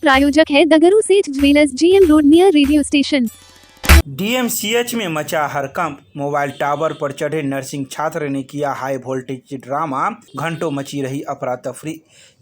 प्रायोजक है दगरू सेठ jewellers, GM road near radio station. DMCH में मचा हड़कंप। मोबाइल टावर पर चढ़े नर्सिंग छात्र ने किया हाई वोल्टेज ड्रामा। घंटों मची रही अफरा तफरी।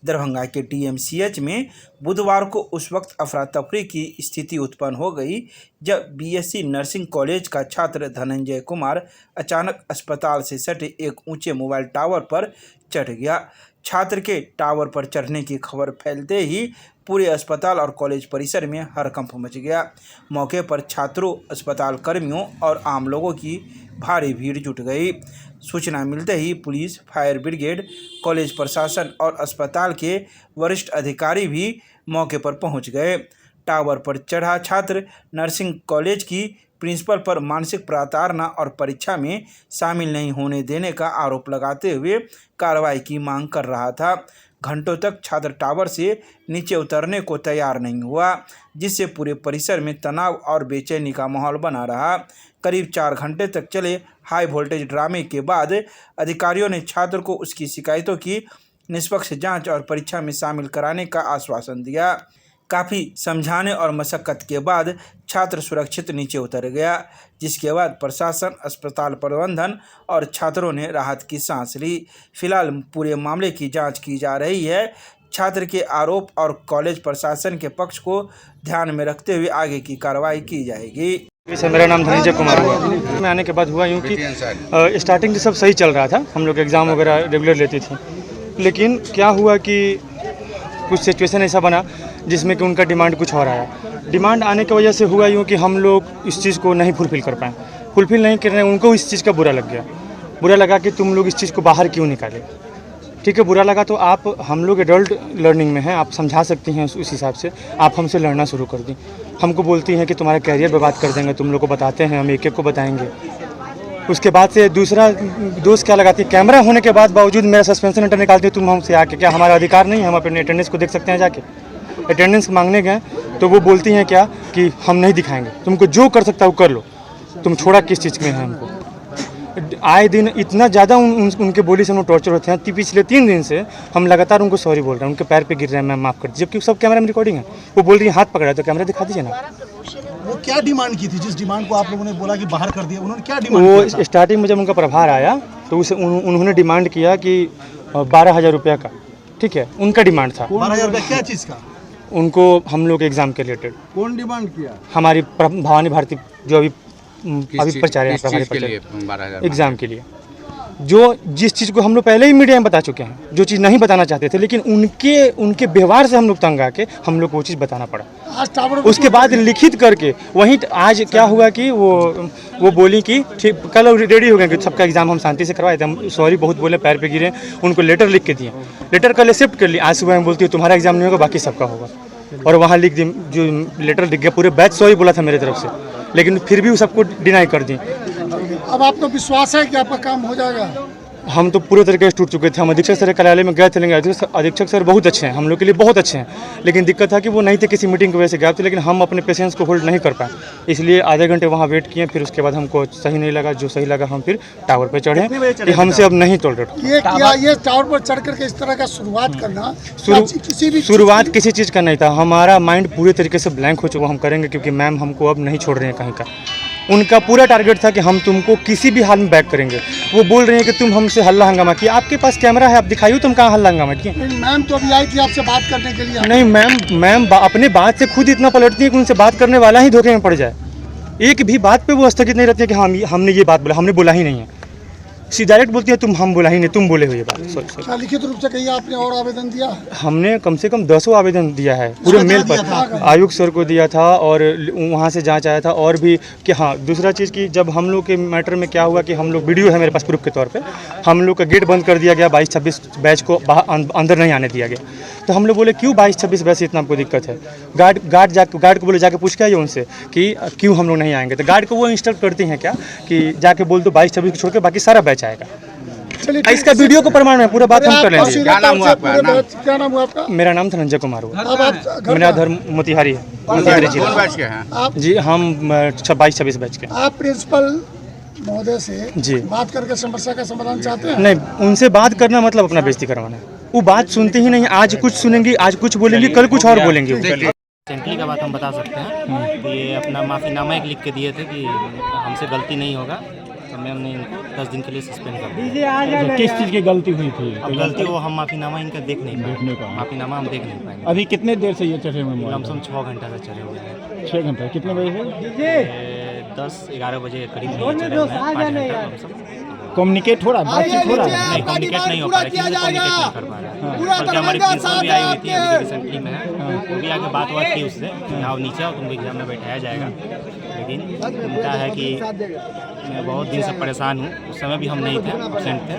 दरभंगा के डीएमसीएच में बुधवार को उस वक्त अफरा तफरी की स्थिति उत्पन्न हो गई जब बीएससी नर्सिंग कॉलेज का छात्र धनंजय कुमार अचानक अस्पताल से सटे एक ऊंचे मोबाइल टावर पर चढ़ गया। छात्र के टावर पर चढ़ने की खबर फैलते ही पूरे अस्पताल और कॉलेज परिसर में हड़कंप मच गया। मौके पर छात्रों, अस्पताल कर्मियों और आम लोगों की भारी भीड़ जुट गई। सूचना मिलते ही पुलिस, फायर ब्रिगेड, कॉलेज प्रशासन और अस्पताल के वरिष्ठ अधिकारी भी मौके पर पहुंच गए। टावर पर चढ़ा छात्र नर्सिंग कॉलेज की प्रिंसिपल पर मानसिक प्रताड़ना और परीक्षा में शामिल नहीं होने देने का आरोप लगाते हुए कार्रवाई की मांग कर रहा था। घंटों तक छात्र टावर से नीचे उतरने को तैयार नहीं हुआ, जिससे पूरे परिसर में तनाव और बेचैनी का माहौल बना रहा। करीब 4 घंटे तक चले हाई वोल्टेज ड्रामे के बाद अधिकारियों ने छात्र को उसकी शिकायतों की निष्पक्ष जांच और परीक्षा में शामिल कराने का आश्वासन दिया। काफ़ी समझाने और मशक्क़त के बाद छात्र सुरक्षित नीचे उतर गया, जिसके बाद प्रशासन, अस्पताल प्रबंधन और छात्रों ने राहत की सांस ली। फिलहाल पूरे मामले की जांच की जा रही है। छात्र के आरोप और कॉलेज प्रशासन के पक्ष को ध्यान में रखते हुए आगे की कार्रवाई की जाएगी। मेरा नाम धनंजय कुमार हुआ। मैं आने के बाद हुआ यूँ कि स्टार्टिंग से सब सही चल रहा था, हम लोग एग्ज़ाम वगैरह रेगुलर लेते थे, लेकिन क्या हुआ कि कुछ सिचुएशन ऐसा बना जिसमें कि उनका डिमांड कुछ और आया। डिमांड आने की वजह से हुआ यूँ कि हम लोग इस चीज़ को नहीं फुलफ़िल कर पाए। फुलफ़िल नहीं कर रहे, उनको इस चीज़ का बुरा लग गया। बुरा लगा कि तुम लोग इस चीज़ को बाहर क्यों निकाले। ठीक है, बुरा लगा तो आप, हम लोग एडल्ट लर्निंग में हैं, आप समझा सकती हैं उस हिसाब से। आप हमसे लड़ना शुरू कर दी, हमको बोलती हैं कि तुम्हारा कैरियर बर्बाद कर देंगे, तुम लोग को बताते हैं, हम एक एक को बताएंगे। उसके बाद से दूसरा दोस्त क्या लगाती है, कैमरा होने के बाद बावजूद मेरा सस्पेंशन लेटर निकालती है। तुम हमसे आके, क्या हमारा अधिकार नहीं है, हम अपने अटेंडेंस को देख सकते हैं जाके। अटेंडेंस मांगने गए तो वो बोलती हैं क्या कि हम नहीं दिखाएंगे, तुमको जो कर सकता है वो कर लो, तुम छोड़ा किस चीज़ में है हमको। आए दिन इतना ज़्यादा उनके बोली से हम टॉर्चर होते हैं। पिछले 3 दिन से हम लगातार उनको सॉरी बोल रहे हैं, उनके पैर पे गिर रहे हैं, मैम माफ़ कर दीजिए, जबकि सब कैमरा में रिकॉर्डिंग है। वो बोल रही है हाथ पकड़ा है, तो कैमरा दिखा दीजिए ना। वो क्या डिमांड की थी, जिस डिमांड को आप लोगों ने बोला कि बाहर कर दिया, उन्होंने क्या डिमांड वो स्टार्टिंग में जब उनका प्रभार आया तो उसे उन्होंने डिमांड किया कि 12,000 रुपये का, ठीक है, उनका डिमांड था। 12,000 रुपये क्या चीज़ का? उनको हम लोग एग्ज़ाम के रिलेटेड। कौन डिमांड किया? हमारी भवानी भारती जो अभी प्रचार है एग्ज़ाम के लिए, जो जिस चीज़ को हम लोग पहले ही मीडिया में बता चुके हैं, जो चीज़ नहीं बताना चाहते थे, लेकिन उनके व्यवहार से हम लोग तंग आके हम लोग को वो चीज़ बताना पड़ा। उसके बाद लिखित करके वहीं आज क्या हुआ कि वो बोली कि ठीक, कल रेडी हो गए कि सबका एग्ज़ाम हम शांति से करवाए थे, हम सॉरी बहुत बोले, पैर पे गिरे, उनको लेटर लिख के दिए। लेटर कल एक्सेप्ट कर ली, आज सुबह में बोलती है तुम्हारा एग्ज़ाम नहीं होगा, बाकी सबका होगा। और वहाँ लिख दी, जो लेटर लिख गया, पूरे बैच सॉरी बोला था मेरे तरफ से, लेकिन फिर भी सबको डिनाई कर दी। अब आपको विश्वास है कि आपका काम हो जाएगा? हम तो पूरे तरीके से टूट चुके थे। हम अधीक्षक सर कार्यालय में गए थे, लेकिन अधीक्षक सर बहुत अच्छे हैं, हम लोग के लिए बहुत अच्छे हैं, लेकिन दिक्कत था कि वो नहीं थे, किसी मीटिंग की वजह से गए थे, लेकिन हम अपने पेशेंस को होल्ड नहीं कर पाए, इसलिए आधे घंटे वहाँ वेट किए। फिर उसके बाद हमको सही नहीं लगा, जो सही लगा हम फिर टावर पर चढ़े कि हमसे अब नहीं टॉलरेट। ये टावर पर चढ़ करके इस तरह का शुरुआत करना, शुरुआत किसी चीज़ का नहीं था। हमारा माइंड पूरे तरीके से ब्लैंक हो चुका, हम करेंगे, क्योंकि मैम हमको अब नहीं छोड़ रहे हैं कहीं का। उनका पूरा टारगेट था कि हम तुमको किसी भी हाल में बैक करेंगे। वो बोल रहे हैं कि तुम हमसे हल्ला हंगामा किया, आपके पास कैमरा है, आप दिखाइए तुम कहाँ हल्ला हंगामा किए। मैम तो अभी आई थी आपसे बात करने के लिए। नहीं मैम अपने बात से खुद इतना पलटती है कि उनसे बात करने वाला ही धोखे में पड़ जाए। एक भी बात पे वो स्थगित नहीं रहती है कि हाँ हमने ये बात बोला, हमने बोला ही नहीं है। सी डायरेक्ट बोलती है हम बोला ही नहीं, तुम बोले हो ये बात। सॉरी। लिखित रूप से कहीं आपने और आवेदन दिया? हमने कम से कम 10 आवेदन दिया है, पूरे मेल पर आयुक्त सर को दिया था, और वहाँ से जांच आया था। और भी कि हाँ, दूसरा चीज़ की जब हम लोग के मैटर में क्या हुआ कि हम लोग, वीडियो है मेरे पास प्रूफ के तौर पे, हम लोग का गेट बंद कर दिया गया, 22-26 बैच को अंदर नहीं आने दिया गया। तो हम लोग बोले क्यों 22-26 बैच से इतना आपको दिक्कत है? गार्ड को बोले जाके पूछ के आइए उनसे कि क्यों हम लोग नहीं आएंगे। तो गार्ड को वो इंस्ट्रक्ट करती हैं क्या कि जाके बोल दो 22-26 को छोड़ के बाकी सारा बैच आएगा। इसका वीडियो को प्रमाण है, पूरा बात हम कर लेंगे। क्या नाम हुआ आपका? मेरा नाम धनंजय कुमार हुआ। मेरा घर मोतिहारी है, मोतिहारी जिला। जी, हम 22-26 बैच के। आप प्रिंसिपल महोदय से जी बात करके समस्या का समाधान चाहते हैं? नहीं, उनसे बात करना मतलब अपना बेइज्जती करवाना है। वो बात सुनते ही नहीं, आज कुछ सुनेंगी, आज कुछ बोलेंगी, कल कुछ और बोलेंगी। रिसेंटली का बात हम बता सकते हैं कि ये अपना माफ़ीनामा एक लिख के दिए थे कि हमसे गलती नहीं होगा, तो मैं हमने इनको 10 दिन के लिए सस्पेंड कर दिया। तो किस चीज़ की गलती हुई थी? अब गलती वो हम माफ़ीनामा इनका देख नहीं पाए, माफ़ीनामा हम देख नहीं पाएंगे। अभी कितने देर से ये चढ़े हुए हैं? लमसम 6 घंटा से चढ़े हुए हैं। 6 घंटे। कितने बजे से? 10-11 बजे के करीब नहीं चढ़े हुए हैं, 5 घंटा लमसम। कम्युनिकेट हो रहा है, बातचीत हो रहा है? नहीं, कम्युनिकेट नहीं हो पा रहा, किसी से कम्युनिकेट नहीं कर पा रहा है। बल्कि हमारी प्रिंसिपल भी आई हुई थी अभी रिसेंटली में है, वो भी आके बात की उससे, आओ नीचे आओ, तुमको एग्जाम में बैठाया जाएगा। लेकिन उनका है कि मैं बहुत दिन से परेशान हूँ, उस समय भी हम नहीं थे, एब्सेंट थे।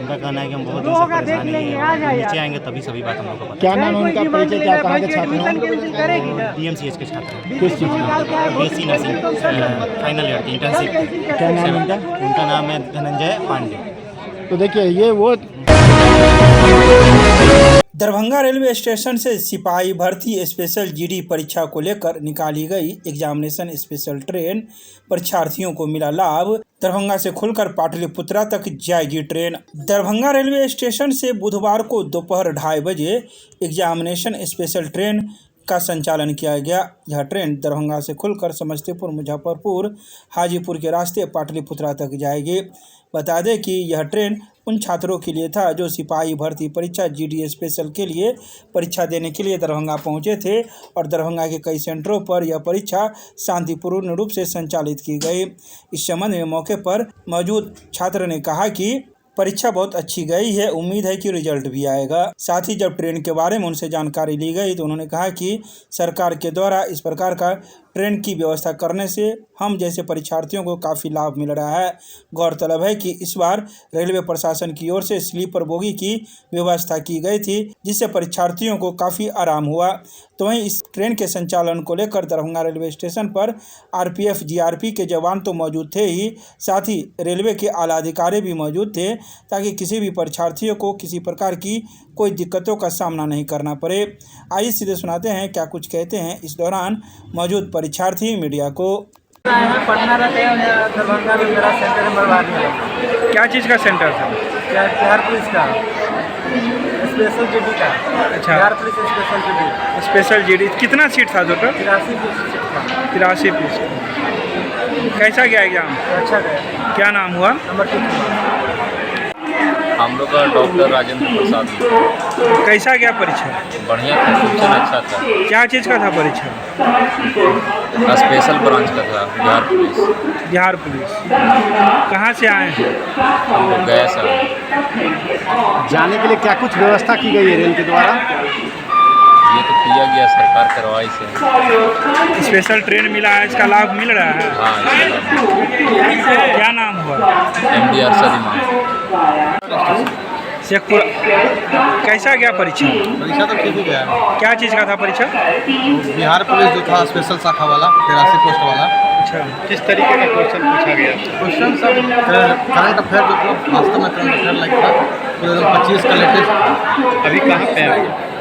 उनका कहना है कि हम बहुत दिन से परेशान हैं, नीचे आएंगे तभी सभी बात हम लोग को पता। क्या नाम है उनका? परिचय क्या, कहाँ के छात्र हैं? DMCH के छात्र हैं। किस चीज़ का? BSc नर्सिंग फाइनल ईयर की इंटर्नशिप। क्या नाम है उनका? उनका नाम है धनंजय पांडे। तो देखिए ये वो दरभंगा रेलवे स्टेशन से सिपाही भर्ती स्पेशल GD परीक्षा को लेकर निकाली गई एग्जामिनेशन स्पेशल ट्रेन, परीक्षार्थियों को मिला लाभ। दरभंगा से खुलकर पाटलिपुत्रा तक जाएगी ट्रेन। दरभंगा रेलवे स्टेशन से बुधवार को दोपहर 2:30 बजे एग्जामिनेशन स्पेशल ट्रेन का संचालन किया गया। यह ट्रेन दरभंगा से खुलकर समस्तीपुर, मुजफ्फरपुर, हाजीपुर के रास्ते पाटलिपुत्रा तक जाएगी। बता दें कि यह ट्रेन उन छात्रों के लिए था जो सिपाही भर्ती परीक्षा GD स्पेशल के लिए परीक्षा देने के लिए दरभंगा पहुंचे थे और दरभंगा के कई सेंटरों पर यह परीक्षा शांतिपूर्ण रूप से संचालित की गई। इस संबंध में मौके पर मौजूद छात्र ने कहा कि परीक्षा बहुत अच्छी गई है, उम्मीद है कि रिजल्ट भी आएगा। साथ ही जब ट्रेन के बारे में उनसे जानकारी ली गई तो उन्होंने कहा कि सरकार के द्वारा इस प्रकार का ट्रेन की व्यवस्था करने से हम जैसे परीक्षार्थियों को काफ़ी लाभ मिल रहा है। गौरतलब है कि इस बार रेलवे प्रशासन की ओर से स्लीपर बोगी की व्यवस्था की गई थी, जिससे परीक्षार्थियों को काफ़ी आराम हुआ। तो वहीं इस ट्रेन के संचालन को लेकर दरभंगा रेलवे स्टेशन पर RPF GRP के जवान तो मौजूद थे ही, साथ ही रेलवे के आला अधिकारी भी मौजूद थे ताकि किसी भी परीक्षार्थियों को किसी प्रकार की कोई दिक्कतों का सामना नहीं करना पड़े। आइए सीधे सुनाते हैं क्या कुछ कहते हैं इस दौरान मौजूद परीक्षार्थी मीडिया को। पटना रहते हैं, दरभंगा में मेरा सेंटर है बरवानी। क्या चीज़ का सेंटर था? बिहार पुलिस का स्पेशल GD का। अच्छा, Bihar police special GD। Special GD कितना सीट था टोटल? 83 पीस। कैसा गया एग्जाम? अच्छा गया। क्या नाम हुआ? नंबर 2। हम लोग का डॉक्टर राजेंद्र प्रसाद। कैसा गया परीक्षा? बढ़िया था, क्वेश्चन अच्छा था। क्या चीज़ का था परीक्षा? स्पेशल ब्रांच का था, बिहार पुलिस। बिहार पुलिस। कहाँ से आए हैं? हम लोग गए सर। जाने के लिए क्या कुछ व्यवस्था की गई है रेल के द्वारा? ये तो किया गया सरकार कार्रवाई से। स्पेशल ट्रेन मिला है, इसका लाभ मिल रहा है? हाँ, क्या नाम हुआ? MD अरशद इमाम। शेखपुर। कैसा गया परीक्षा? परीक्षा तो ठीक ही गया। क्या चीज़ का था परीक्षा? बिहार पुलिस जो था स्पेशल शाखा वाला 83 पोस्ट वाला। अच्छा, किस तरीके का क्वेश्चन पूछा गया? क्वेश्चन सब करंट अफेयर जो वास्तव में करंट अफेयर लाइक था, 2025 का लेटेस्ट। अभी कहाँ पे है?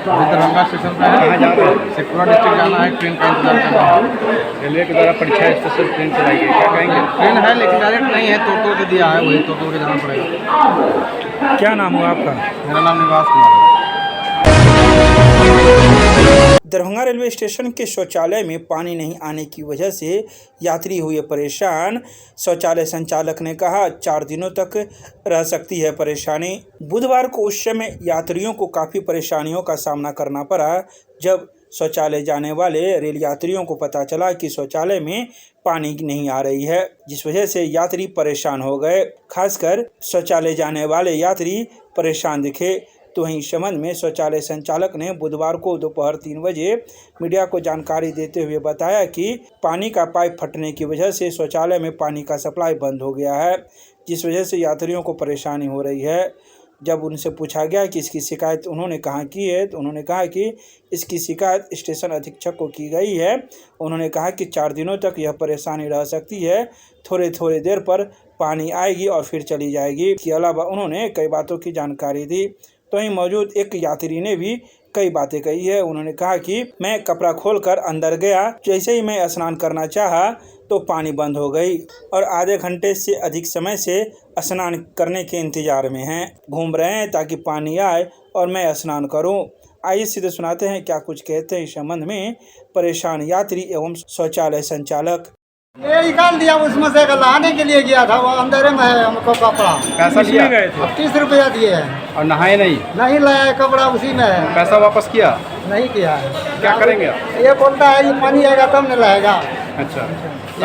अभी दरभंगा स्टेशन पर है। कहाँ जा रहे हैं? शेखपुरा डिस्ट्रिक्ट जाना है, ट्रेन का इंतजार करना है। रेलवे के द्वारा परीक्षा स्पेशल ट्रेन चलाई गई, क्या कहेंगे? ट्रेन है लेकिन डायरेक्ट नहीं है, तोड़ के दिया है, वही तोड़ के जाना पड़ेगा। क्या नाम हुआ आपका? मेरा नाम निवास कुमार है। दरभंगा रेलवे स्टेशन के शौचालय में पानी नहीं आने की वजह से यात्री हुए परेशान। शौचालय संचालक ने कहा 4 दिनों तक रह सकती है परेशानी। बुधवार को उस समय यात्रियों को काफ़ी परेशानियों का सामना करना पड़ा जब शौचालय जाने वाले रेल यात्रियों को पता चला कि शौचालय में पानी नहीं आ रही है, जिस वजह से यात्री परेशान हो गए। खासकर शौचालय जाने वाले यात्री परेशान दिखे। तो वहीं इस संबंध में शौचालय संचालक ने बुधवार को दोपहर 3 बजे मीडिया को जानकारी देते हुए बताया कि पानी का पाइप फटने की वजह से शौचालय में पानी का सप्लाई बंद हो गया है, जिस वजह से यात्रियों को परेशानी हो रही है। जब उनसे पूछा गया कि इसकी शिकायत उन्होंने कहाँ की है, तो उन्होंने कहा कि इसकी शिकायत स्टेशन अधीक्षक को की गई है। उन्होंने कहा कि 4 दिनों तक यह परेशानी रह सकती है, थोड़ी देर पर पानी आएगी और फिर चली जाएगी। इसके अलावा उन्होंने कई बातों की जानकारी दी। तो वहीं मौजूद एक यात्री ने भी कई बातें कही है। उन्होंने कहा कि मैं कपड़ा खोलकर अंदर गया, जैसे ही मैं स्नान करना चाहा तो पानी बंद हो गई और आधे घंटे से अधिक समय से स्नान करने के इंतज़ार में हैं, घूम रहे हैं ताकि पानी आए और मैं स्नान करूं। आइए सीधे सुनाते हैं क्या कुछ कहते हैं इस संबंध में परेशान यात्री एवं शौचालय संचालक। ये निकाल दिया उसमें से नहाने के लिए गया था, वो अंधेरे में है, हमको कपड़ा पैसा लिया गए थे? 30 रुपया दिए हैं, और नहाए नहीं? नहीं लाया है, कपड़ा उसी में है, पैसा वापस किया? नहीं किया है। क्या करेंगे आप? ये बोलता है ये पानी आएगा तब नहीं लाएगा। अच्छा,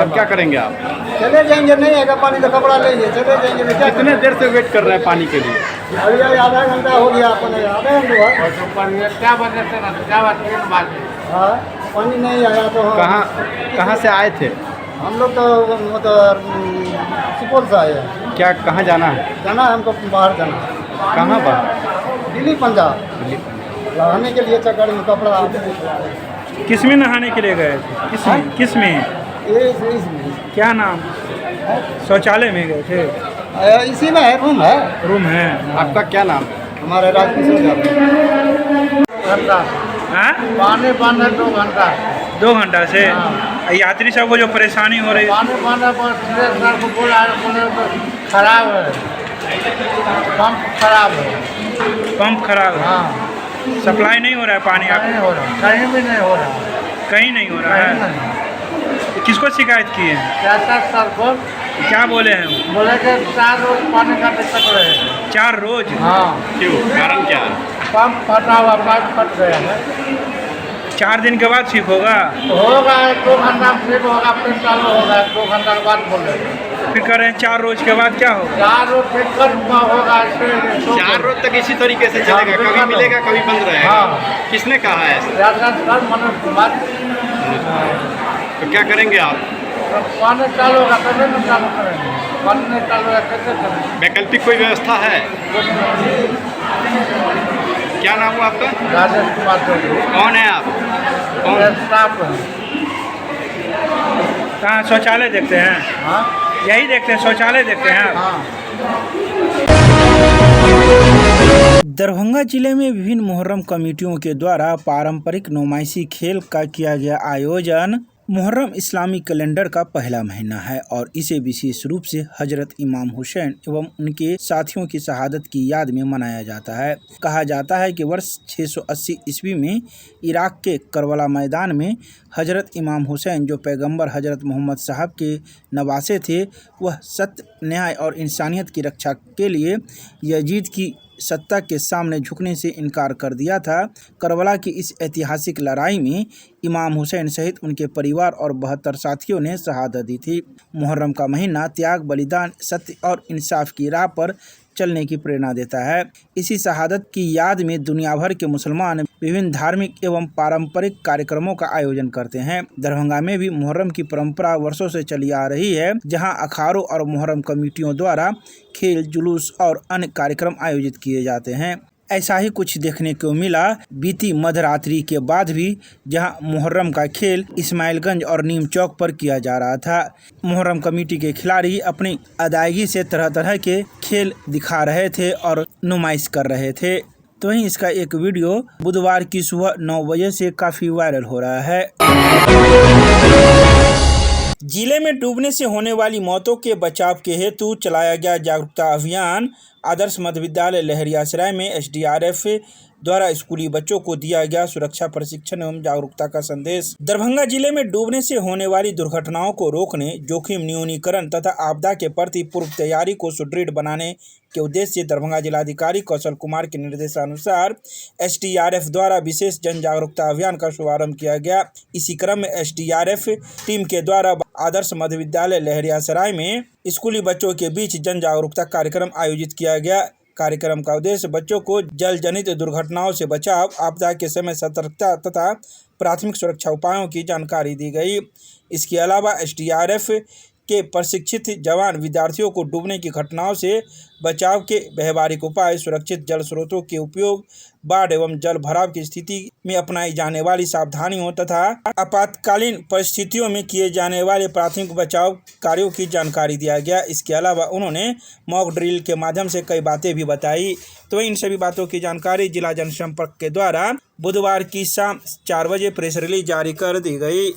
अब क्या करेंगे आप? चले जाएंगे, नहीं आएगा पानी तो कपड़ा लेंगे, चले जाएंगे। तो क्या कितने देर से वेट कर रहे हैं पानी के लिए? अभी आधा घंटा हो गया, अपने आधा घंटा हुआ। क्या बात हाँ, पानी नहीं आया तो कहाँ से आए थे? हम लोग तो मतलब सुपौल से आए हैं। क्या कहाँ जाना है? जाना है हमको, बाहर जाना है। कहाँ बाहर? दिल्ली पंजाब नहाने के लिए चक्कर में कपड़ा। किस में नहाने के लिए गए थे? किस में? ये इसमें क्या नाम? शौचालय में गए थे? इसी में है, रूम है। आपका क्या नाम है? हमारे राजकिशोर घंटा हाँ? पानी बंद है 2 घंटा। 2 घंटा से यात्री सब को जो परेशानी हो रही है, पानी बंद है पर सर को बोला खराब है, पंप खराब है। पंप खराब है। हाँ, सप्लाई नहीं हो रहा है पानी आप? नहीं हो रहा, कहीं भी नहीं हो रहा, कहीं नहीं हो रहा है। किसको शिकायत की है? कैसा सर को क्या बोले हैं? बोले कि 4 रोज पानी का दिक्कत रहे। 4 रोज? हाँ, क्यों? कारण क्या है? पंप फटा हुआ, पाइप फट गया है। 4 दिन के बाद ठीक होगा? होगा 2 घंटा में ठीक होगा, फिर चालू होगा 2 घंटा के बाद बोले। फिर कह रहे हैं 4 रोज के बाद क्या होगा? 4 रोज दिक्कत होगा। 4 रोज तक इसी तरीके से चलेगा, कभी मिलेगा कभी बंद रहेगा। हाँ। किसने कहा है ऐसा? सर मनोज कुमार। तो क्या करेंगे आप? तो पानी चालू होगा तभी तो चालू करेंगे, पानी नहीं चालू है कैसे करेंगे? वैकल्पिक कोई व्यवस्था है? क्या नाम हुआ आपका? राजेश कुमार चौधरी। कौन है आप? कौन? स्टाफ है। कहाँ शौचालय देखते हैं? हाँ, यही देखते हैं, शौचालय देखते हैं आप? हाँ। दरभंगा जिले में विभिन्न मुहर्रम कमेटियों के द्वारा पारंपरिक नुमाइशी खेल का किया गया आयोजन। मुहर्रम इस्लामी कैलेंडर का पहला महीना है और इसे विशेष रूप से हजरत इमाम हुसैन एवं उनके साथियों की शहादत की याद में मनाया जाता है। कहा जाता है कि वर्ष 680 ईस्वी में इराक के करबला मैदान में हजरत इमाम हुसैन, जो पैगंबर हजरत मोहम्मद साहब के नवासे थे, वह सत्य, न्याय और इंसानियत की रक्षा के लिए यजीद की सत्ता के सामने झुकने से इनकार कर दिया था। करबला की इस ऐतिहासिक लड़ाई में इमाम हुसैन सहित उनके परिवार और 72 साथियों ने शहादत दी थी। मुहर्रम का महीना त्याग, बलिदान, सत्य और इंसाफ की राह पर चलने की प्रेरणा देता है। इसी शहादत की याद में दुनिया भर के मुसलमान विभिन्न धार्मिक एवं पारंपरिक कार्यक्रमों का आयोजन करते हैं। दरभंगा में भी मुहर्रम की परंपरा वर्षों से चली आ रही है, जहां अखाड़ों और मुहर्रम कमेटियों द्वारा खेल, जुलूस और अन्य कार्यक्रम आयोजित किए जाते हैं। ऐसा ही कुछ देखने को मिला बीती मध्यरात्रि के बाद भी, जहां मुहर्रम का खेल इस्माइलगंज और नीम चौक पर किया जा रहा था। मुहर्रम कमेटी के खिलाड़ी अपनी अदायगी से तरह तरह के खेल दिखा रहे थे और नुमाइश कर रहे थे। तो वहीं इसका एक वीडियो बुधवार की सुबह 9 बजे से काफ़ी वायरल हो रहा है। जिले में डूबने से होने वाली मौतों के बचाव के हेतु चलाया गया जागरूकता अभियान। आदर्श मध्य विद्यालय लहरियासराय में एसडीआरएफ द्वारा स्कूली बच्चों को दिया गया सुरक्षा प्रशिक्षण एवं जागरूकता का संदेश। दरभंगा जिले में डूबने से होने वाली दुर्घटनाओं को रोकने, जोखिम न्यूनीकरण तथा आपदा के प्रति पूर्व तैयारी को सुदृढ़ बनाने के उद्देश्य से दरभंगा जिलाधिकारी कौशल कुमार के निर्देशानुसार एसडीआरएफ द्वारा विशेष जन जागरूकता अभियान का शुभारंभ किया गया। इसी क्रम में एसडीआरएफ टीम के द्वारा आदर्श मध्य विद्यालय लहरियासराय में स्कूली बच्चों के बीच जन जागरूकता कार्यक्रम आयोजित किया गया। कार्यक्रम का उद्देश्य बच्चों को जल जनित दुर्घटनाओं से बचाव, आपदा के समय सतर्कता तथा प्राथमिक सुरक्षा उपायों की जानकारी दी गई। इसके अलावा एसडीआरएफ के प्रशिक्षित जवान विद्यार्थियों को डूबने की घटनाओं से बचाव के व्यवहारिक उपाय, सुरक्षित जल स्रोतों के उपयोग, बाढ़ एवं जल भराव की स्थिति में अपनाई जाने वाली सावधानियों तथा आपातकालीन परिस्थितियों में किए जाने वाले प्राथमिक बचाव कार्यों की जानकारी दिया गया। इसके अलावा उन्होंने मॉक ड्रिल के माध्यम से कई बातें भी बताई। तो इन सभी बातों की जानकारी जिला जनसंपर्क के द्वारा बुधवार की शाम 4 बजे प्रेस रिलीज जारी कर दी गई।